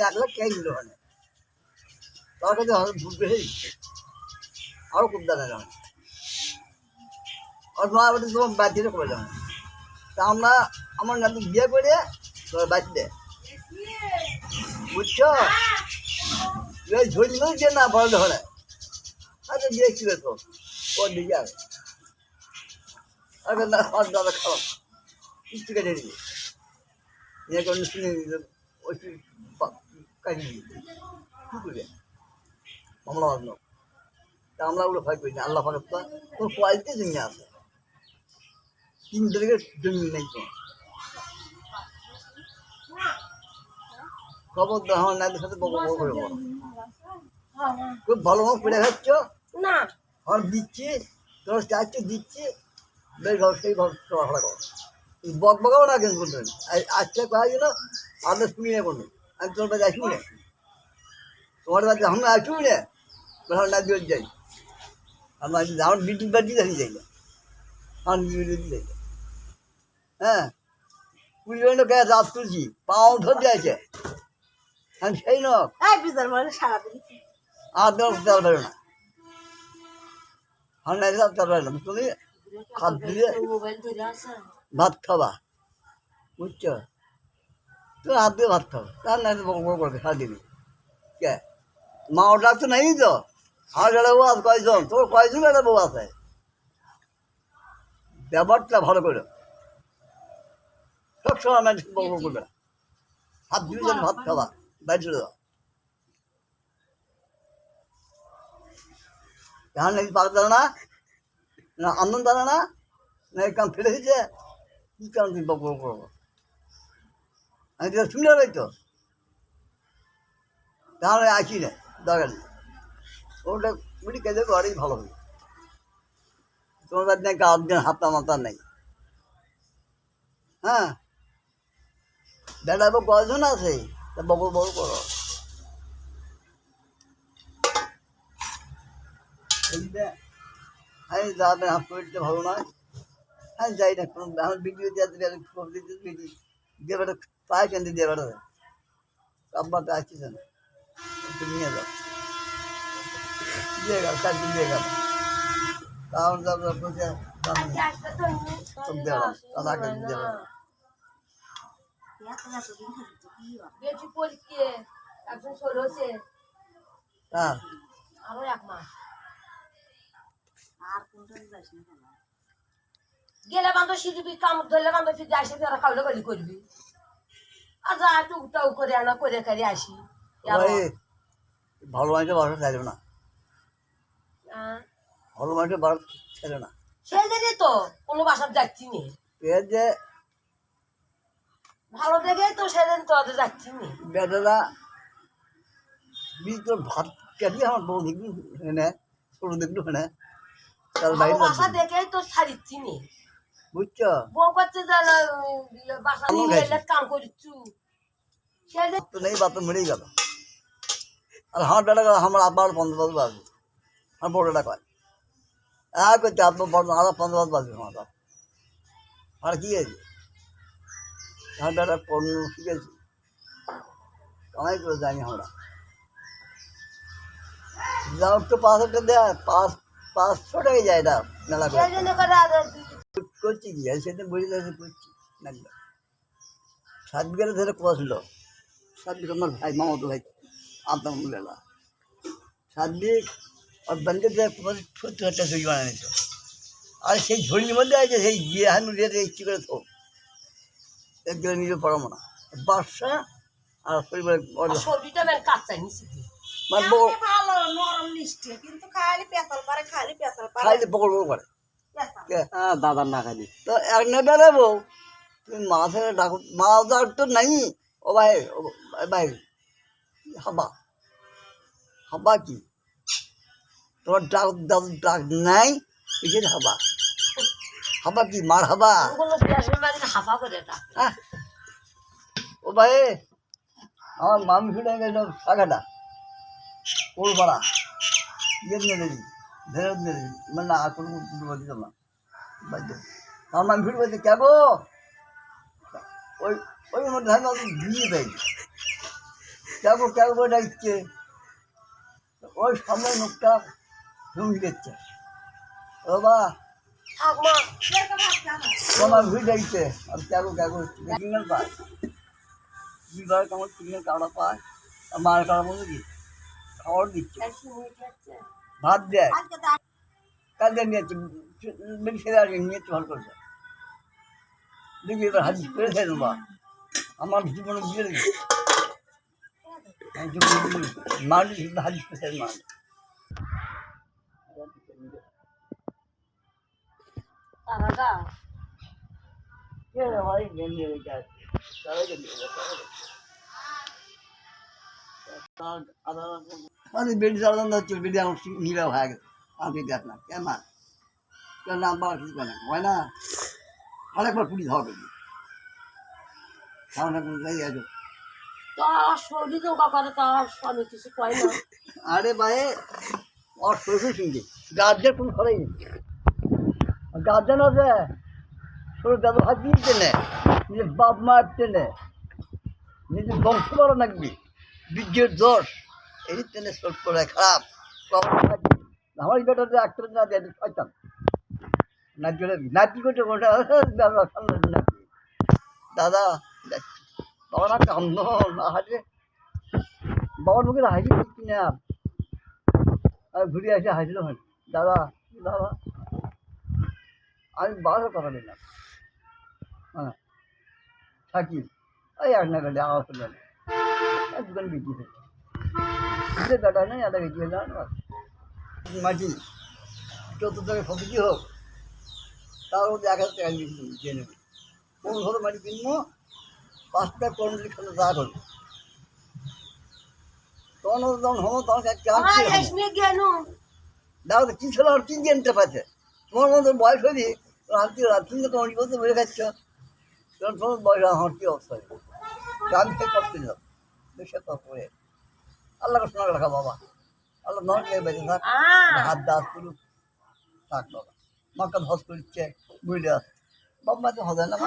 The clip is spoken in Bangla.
1 লাখ টাকাই দিল ওখানে তার কাছে ভুল বেশি আরও খুব দাঁড়া যাবে আর নয় বছর তোমার বাড়িতে করে যাবে তা আমরা আমার নাতি বিয়ে করে তোর বাড়িতে বুঝছো এই ঝুল যে না বড় ধরে আচ্ছা দিয়েছিল তো ওর দিকে আর আগে না আর দাদা খাওয়া কিচ্ছু কেটে দিবি ইয়ে করে শুনে ওই কাটিয়ে দিবি কী করবে মামলা বাঁধলো তা আমরা ওগুলো ভয় করি না আল্লাহ ফাঁকা তোর কোয়ালিটি জমি আছে 3 তারিখের জমি নেই তো খবর তো আমার নাইদের সাথে বকো বকো করে বলো খুব ভালো মতো পেড়ে খাচ্ছ না আমার দিচ্ছি তোর চারটে দিচ্ছি বেশ ভালো সেই ভালো চলাফেরা করো বক বকাও না কিন্তু বলতে আজকে কয়া গেল আমাদের শুনি না কোনো আমি তোর বাড়ি আসবি না তোমার বাড়িতে আমরা আসবি না তখন না দিয়ে যাই আমার আমার বিদ্যুৎ বাড়ি দাঁড়িয়ে যাই না আমার বিদ্যুৎ যাই না হ্যাঁ 20 মিনিট গ্যাস রাত তুলছি পাও ধরে যাইছে আমি সেই নক আর দেওয়ার তেল বেরো না আর নাই তেল বেরো না তুমি হাত দিয়ে ভাত খাবা বুঝছো তুমি হাত দিয়ে ভাত খাবা তার নাই বড় বড় করবে সারাদিন কে মা ও ডাক্তার নেই তো আমার একটা বউ আছে কয়জন তোর কয়জন একটা বউ আছে ব্যাপারটা ভালো করে সবসময় মানুষ বড় বড় করবে না হাত দিয়ে যেন ভাত খাবা বাইরে চলে যাও ধান নাকি পাক দাঁড়া না আন্দোলন দাঁড়া না এই কাম ফেলে দিচ্ছে কী কারণ তুমি বক করবো আমি তো শুনে রই তো তাহলে আসি না দরকার নেই ওটা বুড়ি কেঁদে ঘরেই ভালো হবে তোমার বাদ নাকি আধদিন হাতা মাতা নেই হ্যাঁ বেড়াবো কয়জন আছে তা বকর বকর করো আমি যাবে হাত শরীরটা ভালো নয় আমি যাই না কোনো আমার ভিডিও দিয়ে দিয়ে বেটা পায়ে কেন্দ্রে দিয়ে বেড়াবে আব্বা তো আসছিস না তুমি নিয়ে যাও দিয়ে গেল কাজে দিয়ে গেল তাহলে যাবে বসে দাদা কাজে দিয়ে হ্যাঁ গেলে বান্ধব শিখবি কামড় ধরলে বান্ধব ফিরে আসি তোরা খাওয়ালে গলি করবি আর যা টুকটাও করে আনা করে করে আসি ভালো মানুষের বারো চাইল না ভালো মানুষের বারো ছেলে না সে জানি তো কোনো বাসার যাচ্ছি নি এর যে ভালো দেখে তো সেদিন তো যাচ্ছি নি বেটারা বীজ তোর ভাত কাটিয়ে আমার বউ দেখবি হেনে ছোটো দেখবি হেনে তার বাইরে বাসা দেখেই তো ছাড়িচ্ছি নি বুঝছো বউ করছে বাসা নিয়ে কাম করিচ্ছু সেদিন তো নেই বাত মরেই গেল আর আমার বেটা আমার আবার 15 বছর বাজবে আমার বড়টা কয় করছে আপনার বড় আরো 15 বছর বাজবে আমার বাপ আর কি আছে আমার বেটা পণ্য শিখেছি কামাই করে যায়নি আমরা যাও তো 500 দেয় 500 টাকাই যায় না মেলা করছি কি সেদিন বই করছি না 7 বিঘা ধরে কোয়া ছিল 7 বিঘা আমার ভাই মামাতো ভাই আদম মেলা 7 বিঘ আর বন্ধে 70 ঝুড়ি বানিয়েছে আর সেই ঝুড়ির মধ্যে আছে সেই গিয়ে হানু রেটে ইচ্ছি করে থোক একদিন নিজে পড়াবো না বাসা আর পরিবারের খাইলে বকর বকর করে দাদার না খালি তো এক না বেড়াবো তুমি মাছের ডাক মাছ ডাক তো নাই ও ভাই ভাই হাবা হাবা কি তোমার ডাক ডাক নাই কিসের হাবা হাবা কি মার হাবা হ্যাঁ ও ভাই আমার মামি ফিরে গেল শাখাটা ওর পাড়া ইয়ে নিয়ে দেবি ধরে নিয়ে দেবি মানে না আর কোনো দিতাম না বাড়িতে আমার মামি ফিরে বলছে কে গো ওই ওই মধ্যে ধান দিয়ে দেয় কেবল কেবল করে ডাকছে, ওই সামনে মুখটা ঢুঙ্গি দিচ্ছে, বাবা থাক মা তোমার ভিড় ডাকছে, আর কেবল কেবল সিগন্যাল পায়, দুইবার কেমন সিগন্যাল কাটা পায়, আর মার কাটার মধ্যে কি খাবার দিচ্ছে, ভাত দেয়, কালকে নিয়েছে বেশি ছেড়ে আসে নিয়েছে ভালো করেছে, দেখবি এবার হাজির করেছে বা আমার জীবনে দিয়ে দিচ্ছে, মারলি হাজির করেছে মার তারাটা ভাই গেলে আরে বেডি চালানো হচ্ছে, বেডি আমার নিরা হয়ে গেছে, আমি দেখ না কেমন কেন নাম্বার কিছু করে হয় না, অনেকবার পুলিশ হবে সামনে যাই আছে। তার শরীর তো করে তার স্বামী কিছু কয় না। আরে ভাই ওর শ্বশুর শুনছি গার্জেন কোনো খবরই নেই, গার্জেন আছে শরীর ব্যবহার দিয়ে টেনে, নিজের বাপ মার টেনে, নিজের বংশ বড় নাকবি বীর্যের দোষ এই টেনে শোধ করে খারাপ আমার বেটাতে একটা না দিয়ে পাইতাম নাচি নাচি করতে নাচি দাদা বাবা না কান্দ না হাসে, বাবার মুখে হাসি দিচ্ছি না আর ঘুরে এসে হাসলো হয় দাদা দাদা আমি বাবার কথা নিলাম, হ্যাঁ থাকি ওই এক না গেলে আমার চলে গেলে দোকান বিক্রি হয়েছে বেটা নেই এটা বিক্রি হয়ে যাওয়ার মাটি চতুর্থ সবজি হোক তার মধ্যে 1,000 টাকা দিয়ে নেবে, কোন ধরো মাটি কিনবো 5 টাকা কর্মচারী খেলে যা করবো তখন যখন হবো তখন দেখো তো কি ছিল আর কি জানতে পারছে, তোমার মতো বয়স হয়নি তুমি তো অনেক বছর বেড়ে খাচ্ছ, তখন তোমার বয়স আমার কী অবস্থা হবে, আমি সে কষ্ট দিলাম বেশি কষ্ট করে আল্লাহকে শোনা রাখা বাবা, আল্লাহ নয় বেঁচে থাক, হাত দাস করুক থাক বাবা, মক্কা হজ করছে বুঝলে বাবা মা তো হজ হয় না।